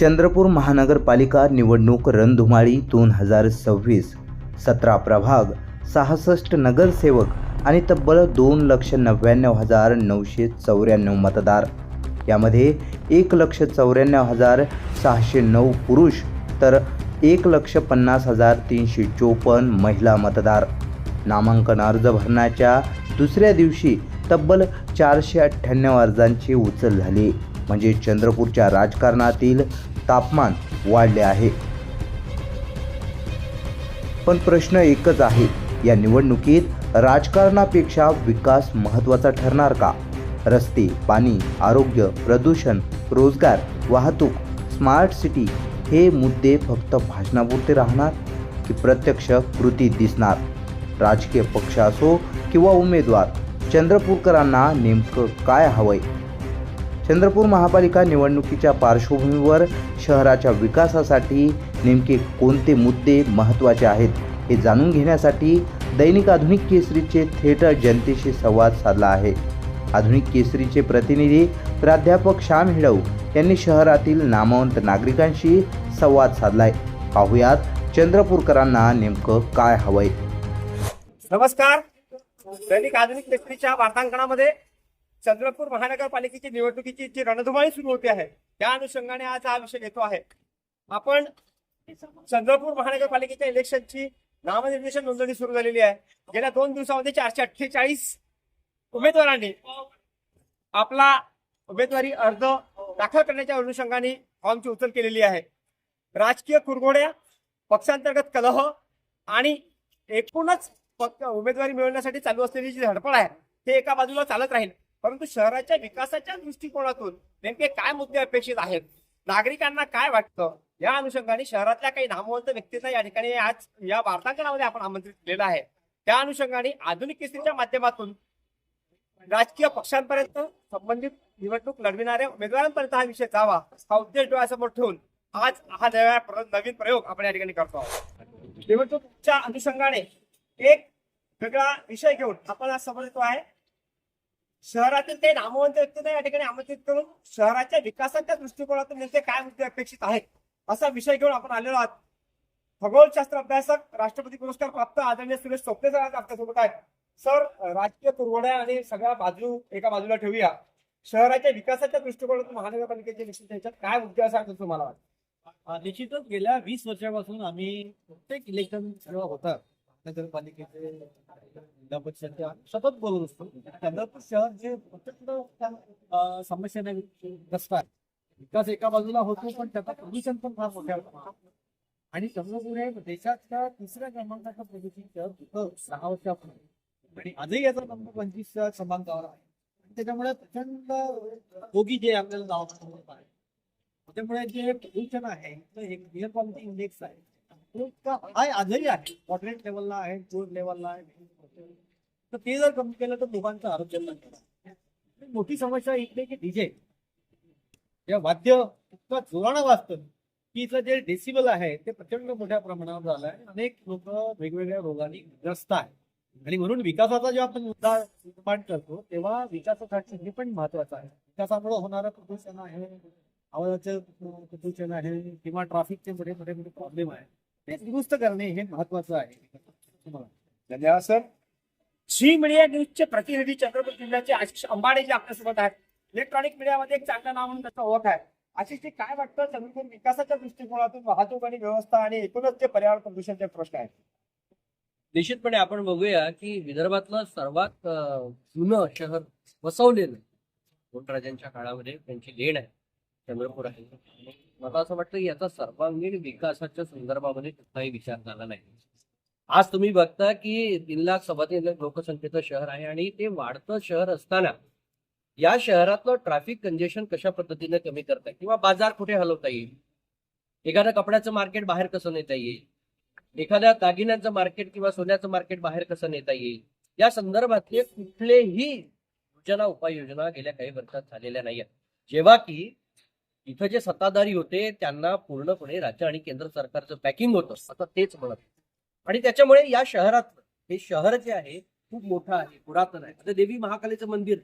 चंद्रपूर महानगरपालिका निवडणूक रणधुमाळी 2026 17 प्रभाग 66 नगरसेवक आणि तब्बल 2,99,994 मतदार. यामध्ये 1,94,609 पुरुष तर 1,50,354 महिला मतदार. नामांकन अर्ज भरण्याच्या दुसऱ्या दिवशी तब्बल 498 अर्जांची उचल झाली. म्हणजे चंद्रपूरच्या राजकारणातील तापमान वाढले आहे. पण प्रश्न एकच आहे, या निवडणुकीत राजकारणापेक्षा विकास महत्त्वाचा ठरणार का? रस्ते, पाणी, आरोग्य, प्रदूषण, रोजगार, वाहतूक, स्मार्ट सिटी हे मुद्दे फक्त भाषणापुरते राहणार की प्रत्यक्ष कृतीत दिसणार? राजकीय पक्ष असो किंवा उमेदवार, चंद्रपूरकरांना नेमकं काय हवंय? चंद्रपूर महापालिका निवडणुकीच्या पार्श्वभूमीवर शहराच्या विकासासाठी नेमके कोणते मुद्दे महत्त्वाचे आहेत हे जाणून घेण्यासाठी दैनिक आधुनिक केसरीचे थेट जनतेशी संवाद साधला आहे. आधुनिक केसरीचे प्रतिनिधी प्राध्यापक श्याम हिडव यांनी शहरातील नामवंत नागरिकांशी संवाद साधलाय. पाहुयात चंद्रपूरकरांना नेमकं काय हवंय. नमस्कार. दैनिक आधुनिक केसरीच्या वार्तांकनामध्ये चंद्रपूर महानगरपालिकेची निवडणुकीची जी रणधुमाळी सुरू होते आहे त्या अनुषंगाने आज हा विषय घेतो आहे. आपण चंद्रपूर महानगरपालिकेच्या इलेक्शनची नामनिर्देशन नोंदणी सुरू झालेली आहे. गेल्या 2 दिवसामध्ये 448 उमेदवारांनी आपला उमेदवारी अर्ज दाखल करण्याच्या अनुषंगाने फॉर्मची उचल केलेली आहे. राजकीय कुरघोड्या, पक्षांतर्गत कलह आणि एकूणच उमेदवारी मिळवण्यासाठी चालू असलेली जी धडपड आहे ते एका बाजूला चालत राहील. परंतु शहराच्या विकासाच्या दृष्टिकोनातून नेमके काय मुद्दे अपेक्षित आहेत, नागरिकांना काय वाटतं, या अनुषंगाने शहरातल्या काही नामवंत व्यक्तींना या ठिकाणी आज या वार्तांकनामध्ये आपण आमंत्रित केलेलं आहे. त्या अनुषंगाने आधुनिक केसरीच्या माध्यमातून राजकीय पक्षांपर्यंत, संबंधित निवडणूक लढविणाऱ्या उमेदवारांपर्यंत हा विषय जावा हा उद्देश डोळ्यासमोर ठेवून आज हा नवीन प्रयोग आपण या ठिकाणी करतो आहोत. निवडणुकीच्या अनुषंगाने एक वेगळा विषय घेऊन आपण आज समोर येतो आहे. शहरातील काही नामवंत व्यक्तींना या ठिकाणी आमंत्रित करून शहराच्या विकासाच्या दृष्टिकोनातून नेमके काय मुद्दे अपेक्षित आहेत असा विषय घेऊन आपण आलेलो आहोत. खगोलशास्त्र अभ्यासक, राष्ट्रपती पुरस्कार प्राप्त आदरणीय सुरेश सोपटे सर आपल्यासोबत आहेत. सर, राजकीय कुरघोड्या आणि सगळ्या बाजू एका बाजूला ठेवूया, शहराच्या विकासाच्या दृष्टिकोनातून महानगरपालिकेचे निश्चित ह्याच्यात काय मुद्दे असतात असं मला वाटतं? निश्चितच गेल्या 20 वर्षापासून आम्ही प्रत्येक इलेक्शन जेव्हा होतात नगरपालिकेचे जिल्हा परिषदचे सतत बोलत असतो. चंद्रपूर शहर जे प्रचंड समस्याने ग्रस्त आहे. विकास एका बाजूला होतो पण त्याचा प्रदूषण पण फार मोठ्या आणि चंद्रपूर हे देशाच्या 3ऱ्या क्रमांकाचं प्रदूषण शहर होतं 6 वर्षापूर्वी आणि आजही याचा नंबर 25च्या क्रमांकावर आहे. त्याच्यामुळे प्रचंड रोगी जे आपल्याला नाव आहे त्याच्यामुळे जे प्रदूषण आहे एक एअर क्वालिटी इंडेक्स आहे हाय आजही आहे. मॉडरेट लेवलला आहे, गुड लेवलला आहे. तर ते जर कमी केलं तर लोकांचं आरोग्य मोठी समस्या इथली की डीजे या वाद्य इतकं जोरानं वाजतं की इथलं जे डेसिबल आहे ते प्रचंड मोठ्या प्रमाणावर झालं आहे. अनेक लोक वेगवेगळ्या रोगांनी ग्रस्त आहे आणि म्हणून विकासाचा जेव्हा आपण मुद्दा निर्माण करतो तेव्हा विकासासाठी हे पण महत्वाचं आहे. विकासामुळे होणारं प्रदूषण आहे, आवाजाचं प्रदूषण आहे किंवा ट्रॅफिकचे मोठे प्रॉब्लेम आहे ते दुरुस्त करणे हे महत्वाचं आहे. धन्यवाद सर. झी मीडिया न्यूजचे प्रतिनिधी चंद्रपूर जिल्ह्याचे आशिष अंबाडे जे आपल्यासोबत आहेत. इलेक्ट्रॉनिक मीडियामध्ये एक चांगलं नाव म्हणून त्याचा ओळख आहे. आशिषजी, काय वाटतं चंद्रपूर विकासाच्या दृष्टिकोनातून वाहतूक आणि व्यवस्था आणि एकूणच जे पर्यावरण प्रदूषणाचे प्रश्न आहेत? निश्चितपणे आपण बघूया की विदर्भातलं सर्वात जुनं शहर वसवलेलं 2 राजांच्या काळामध्ये त्यांची लेण आहे चंद्रपूर आहे. मला असं वाटतं की याचा सर्वांगीण विकासाच्या संदर्भामध्ये कुठलाही विचार झाला नाही. आज तुम्ही बघता की 3,37,000 लोकसंख्येचं शहर आहे आणि ते वाढतं शहर असताना या शहरातलं ट्रॅफिक कंजेशन कशा पद्धतीने कमी करता येईल किंवा बाजार कुठे हलवता येईल, एखाद्या कपड्याचं मार्केट बाहेर कसं नेता येईल, एखाद्या दागिन्यांचं मार्केट किंवा सोन्याचं मार्केट बाहेर कसं नेता येईल, या संदर्भातले कुठलेही योजना उपाययोजना गेल्या काही वर्षात झालेल्या नाही आहेत. जेव्हा की इथं जे सत्ताधारी होते त्यांना पूर्णपणे राज्य आणि केंद्र सरकारचं पॅकिंग होतं आता तेच म्हणत आणि त्याच्यामुळे या शहरात हे शहर जे आहे खूप मोठं आहे, पुरातन आहे. आता देवी महाकालीचं मंदिर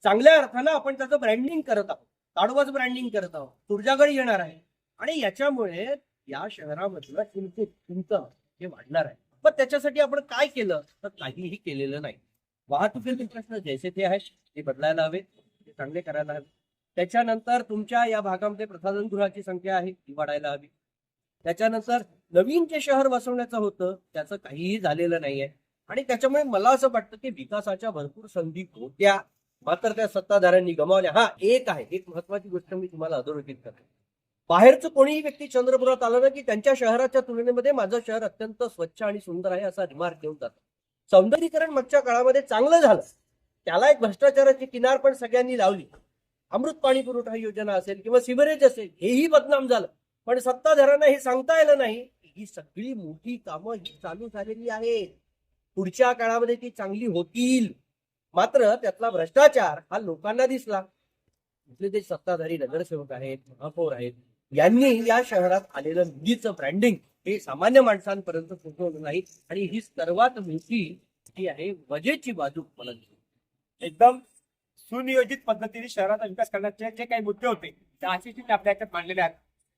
चांगल्या अर्थानं आपण त्याचं ब्रँडिंग करत आहोत. ताडोबाचं ब्रँडिंग करत आहोत, तुळजागड येणार आहे आणि याच्यामुळे या शहरामधलं किंमत हे वाढणार आहे. पण त्याच्यासाठी आपण काय केलं तर काहीही केलेलं नाही. वाहतुकीचे प्रश्न जैसे ते आहेत ते बदलायला हवे, ते चांगले करायला हवे. त्याच्यानंतर तुमच्या या भागामध्ये प्रसाधनगृहाची संख्या आहे ती वाढायला हवी. त्याच्यानंतर नवीन जे शहर वसवण्याचं होतं त्याचं काहीही झालेलं नाहीये आणि त्याच्यामुळे मला असं वाटतं की विकासाच्या भरपूर संधी होत्या, मात्र त्या सत्ताधाऱ्यांनी गमावल्या. हा एक आहे, एक महत्वाची गोष्ट मी तुम्हाला अधोरेखित करते. बाहेरचं कोणीही व्यक्ती चंद्रपुरात आलं ना की त्यांच्या शहराच्या तुलनेमध्ये माझं शहर अत्यंत स्वच्छ आणि सुंदर आहे असा रिमार्क देऊन जातं. सौंदर्यीकरण मागच्या काळामध्ये चांगलं झालं, त्याला एक भ्रष्टाचाराची किनार पण सगळ्यांनी लावली. अमृत पाणी पुरवठा योजना असेल किंवा सिवरेज असेल हेही बदनाम झालं, पण सत्ताधाऱ्यांना हे सांगता आलं नाही ही सगळी मोठी कामं ही चालू झालेली आहेत, पुढच्या काळामध्ये ती चांगली होतील. मात्र त्यातला भ्रष्टाचार हा लोकांना दिसला. इथले जे सत्ताधारी नगरसेवक आहेत, महापौर आहेत, यांनी या शहरात आलेलं निधीचं ब्रँडिंग हे सामान्य माणसांपर्यंत पोहोचवलं नाही आणि ही सर्वात मोठी जी आहे वजेची बाजू मला दिसते. एकदम सुनियोजित पद्धतीने शहराचा विकास करण्याचे जे काही मुद्दे होते त्या आशिषीने आपल्या याच्यात मांडलेले आहेत.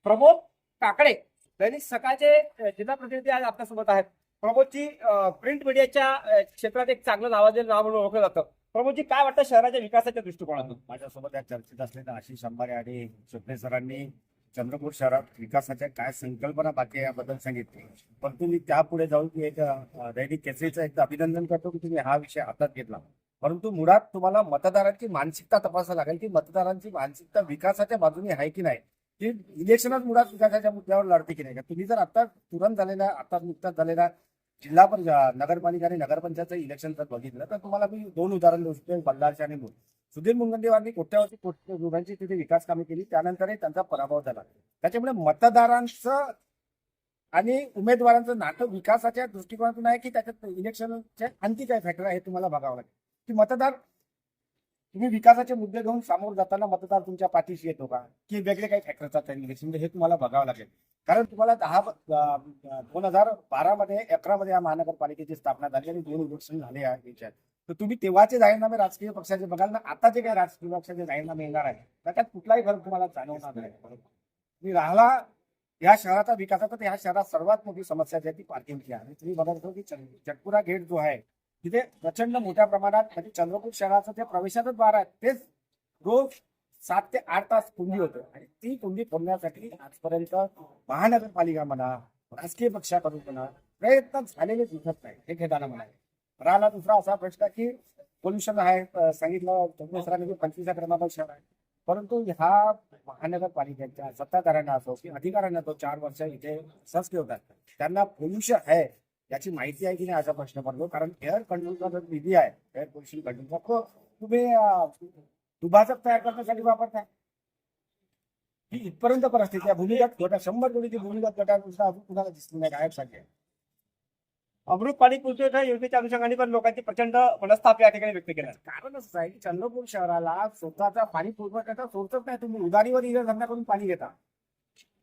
प्रमोद काकडे दैनिक सकाळचे जिल्हा प्रतिनिधी आज आपल्यासोबत आहेत. प्रमोदची प्रिंट मीडियाच्या क्षेत्रात एक चांगलं नावाजलेलं नाव म्हणून ओळखलं जातं. प्रमोदजी, काय वाटतं शहराच्या विकासाच्या दृष्टिकोनातून? माझ्यासोबत या चर्चेत असलेल्या आशिष अंबारे आणि स्वप्ने सरांनी चंद्रपूर शहरात विकासाच्या काय संकल्पना बाकी आहे याबद्दल सांगितले. परंतु मी त्यापुढे जाऊन एक दैनिक केसरीचं एक अभिनंदन करतो की तुम्ही हा विषय हातात घेतला. परंतु मुळात तुम्हाला मतदारांची मानसिकता तपासायला लागेल की मतदारांची मानसिकता विकासाच्या बाजूने आहे की नाही, ती इलेक्शनात मुळात विकासाच्या मुद्द्यावर लढते की नाही. तुम्ही जर आता तुरंत झालेल्या आता नुकताच झालेल्या जिल्हा नगरपालिका आणि नगरपंचायतचं इलेक्शन जर बघितलं तर तुम्हाला मी 2 उदाहरण देऊ शकतो, बल्लारचे आणि मूळ. सुधीर मुनगंटीवारांनी कोट्यावरती रुपयांची तिथे विकास कामे केली, त्यानंतरही त्यांचा पराभव झाला. त्याच्यामुळे मतदारांचं आणि उमेदवारांचं नातं विकासाच्या दृष्टिकोनातून आहे की त्याच्यात इलेक्शनचे आणखी काय फॅक्टर आहे हे तुम्हाला बघावं लागेल की मतदार तुम्ही विकासाचे मुद्दे घेऊन समोर जाताना मतदार तुमच्या पाठीशी येतो का की वेगळे काही फॅक्टर असतात इलेक्शन हे तुम्हाला बघावं लागेल. कारण तुम्हाला 2012 मध्ये 11 मध्ये या महानगरपालिकेची स्थापना झाली आणि 2 इलेक्शन झाले याच्यात. तर तुम्ही तेव्हाचे जाहीरनामे राजकीय पक्षाचे बघाल ना, आता जे काही राजकीय पक्षाचे जाहीरनामे येणार आहे त्याच्यात कुठलाही फरक तुम्हाला जाणवणार नाही. तुम्ही राहिला या शहराचा विकासाचा तर या शहरात सर्वात मोठी समस्या जी आहे ती पार्किंगची आहे. तुम्ही बघत होतो की चटपुरा गेट जो आहे तिथे प्रचंड मोठ्या प्रमाणात म्हणजे चंद्रपूर शहराचं ते प्रवेशातच द्वार आहे तेच रोज 7 ते 8 तास कुंडी होतं आणि ती कुंडी फोडण्यासाठी आजपर्यंत महानगरपालिका म्हणा राजकीय पक्षाकडून म्हणा प्रयत्न झालेले दिसत नाही. हे खेदानं म्हणा. राहिला दुसरा असा प्रश्न की पोल्युशन आहे, सांगितलं सरांनी 25 क्रमांक शहर आहे, परंतु ह्या महानगरपालिकेच्या सत्ताधाऱ्यांना असो की अधिकाऱ्यांना तो 4 वर्ष इथे सहज ठेवतात, त्यांना पोल्युशन आहे याची माहिती आहे की नाही असा प्रश्न पडतो. कारण एअर कंट्रोलचा जो निधी आहे एअर पोल्युशन कंट्रोलचा तुम्ही दुभाजक तयार करण्यासाठी वापरताय. ही इथपर्यंत परिस्थिती आहे. भूमिगत गट 100 कोटीची भूमिगत गटानुसार अजून कुणाला दिसली नाही, गायब साठी आहे. अमृत पाणी पुरवठा योजनेच्या अनुषंगाने पण लोकांची प्रचंड मनस्ताप या ठिकाणी व्यक्त केला. कारण असं आहे की चंद्रपूर शहराला स्वतःचा पाणी पुरवठ्याचा सोर्सच नाही. तुम्ही उदारीवर इथे धंदा करून पाणी घेता.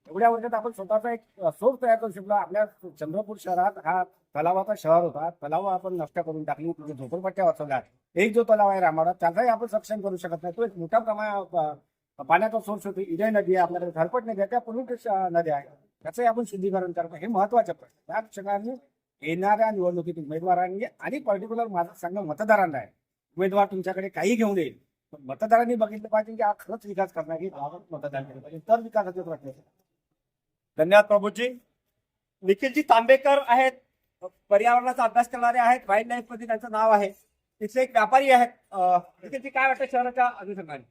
एवढ्या वर्षात आपण स्वतःचा एक सोर्स तयार करू शकलो. आपल्या चंद्रपूर शहरात हा तलावाचा शहर होता, तलाव आपण नष्ट करून टाकली, तिथे झोपडपट्ट्या वाचवल्या. एक जो तलाव आहे रामाडा त्याचाही आपण सक्षम करू शकत नाही. तो एक मोठ्या प्रमाणात पाण्याचा सोर्स होतो. इडे नदी आहे, आपल्याकडे झरपट नदी आहे, त्या पोल्युटेड नद्या आहे, त्याचंही आपण शुद्धीकरण करतो. हे महत्वाचं प्रश्न. त्या अनुषंगाने येणाऱ्या निवडणुकीत उमेदवारांनी आणि पर्टिक्युलर माझं सांगणं मतदारांना आहे, उमेदवार तुमच्याकडे काही घेऊन येईल पण मतदारांनी बघितलं पाहिजे की हा खरंच विकास करणार की मतदान केलं पाहिजे, तर विकासाचे प्रश्न. धन्यवाद प्रभूजी. निखिलजी तांबेकर आहेत, पर्यावरणाचा अभ्यास करणारे आहेत, वाईल्ड लाईफ मध्ये त्यांचं नाव आहे, तिथले एक व्यापारी आहेत. निखिलजी, काय वाटतं शहराच्या अनुषंगाने?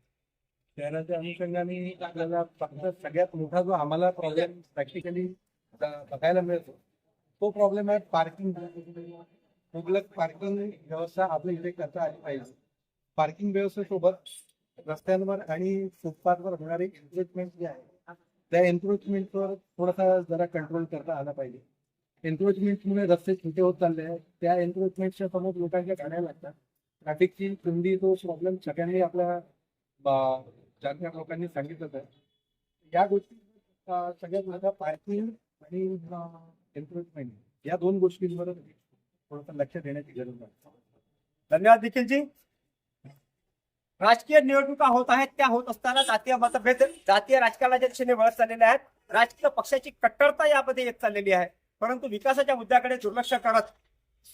शहराच्या अनुषंगाने आपल्याला फक्त सगळ्यात मोठा जो आम्हाला प्रॉब्लेम प्रॅक्टिकली बघायला मिळतो तो प्रॉब्लेम आहे पार्किंग. मुबलक पार्किंग व्यवस्था आपल्या इथे करता आली पाहिजे. पार्किंग व्यवस्थेसोबत रस्त्यांवर आणि फुटपाथवर होणारी एन्क्रोचमेंट जी आहे त्या एन्क्रोचमेंटवर थोडासा जरा कंट्रोल करता आला पाहिजे. एन्क्रोचमेंटमुळे रस्ते छोटे होत चालले आहेत. त्या एन्क्रोचमेंटच्या समोर लोकांच्या गाड्या लागतात. ट्रॅफिकची संधी तो प्रॉब्लेम सगळ्यांनी आपल्या ज्या लोकांनी सांगितलं आहे. या गोष्टी सगळ्यात मोठा पार्किंग आणि एन्क्रोचमेंट या 2 गोष्टींवर थोडंसं लक्ष देण्याची गरज आहे. धन्यवाद निखिलजी. राजकीय निवडणुका होत आहेत, त्या होत असताना जातीय मतभेद, जातीय राजकारणाच्या दिशेने वळत चाललेले आहेत. राजकीय पक्षाची कट्टरता यामध्ये येत चाललेली आहे. परंतु विकासाच्या मुद्द्याकडे दुर्लक्ष करत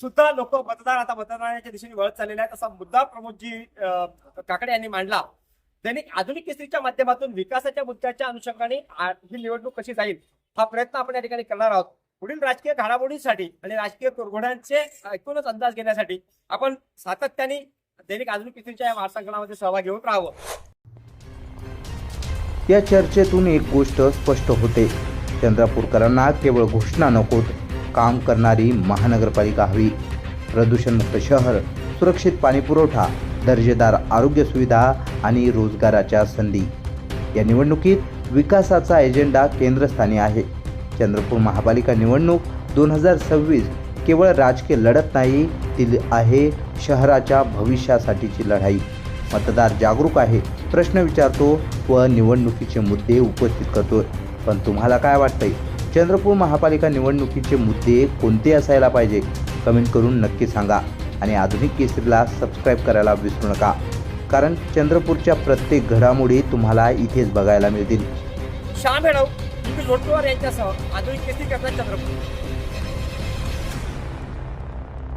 सुद्धा लोक आता मतदानाच्या दिशेने वळत चाललेले आहेत. असा मुद्दा प्रमोदजी काकडे यांनी मांडला. दैनिक आधुनिक केसरीच्या माध्यमातून विकासाच्या मुद्द्याच्या अनुषंगाने ही निवडणूक कशी जाईल हा प्रयत्न आपण या ठिकाणी करणार आहोत. पुढील राजकीय घडामोडींसाठी आणि राजकीय तोडगोड्यांचे एकूणच अंदाज घेण्यासाठी आपण सातत्याने दैनिक आधुनिक केसरीच्या या वार्तांकनामध्ये सहभागी होत राहावं. या चर्चेतून एक गोष्ट स्पष्ट होते, चंद्रपूरकरांना केवळ घोषणा नकोत, काम करणारी महानगरपालिका हवी. प्रदूषणमुक्त शहर, सुरक्षित पाणीपुरवठा, दर्जेदार आरोग्य सुविधा आणि रोजगाराच्या संधी. या निवडणुकीत विकासाचा एजेंडा केंद्रस्थानी आहे. चंद्रपूर महापालिका निवडणूक 2026 केवळ राजकीय लढत नाही, ती आहे शहराच्या भविष्यासाठीची लढाई. मतदार जागरूक आहे, प्रश्न विचारतो व निवडणुकीचे मुद्दे उपस्थित करतो. पण तुम्हाला काय वाटतंय, चंद्रपूर महापालिका निवडणुकीचे मुद्दे कोणते असायला पाहिजे? कमेंट करून नक्की सांगा आणि आधुनिक केसरीला सबस्क्राईब करायला विसरू नका, कारण चंद्रपूरच्या प्रत्येक घडामोडी तुम्हाला इथेच बघायला मिळतील. श्याम हेडव, यांच्यासह आधुनिक केसरी करतात चंद्रपूर.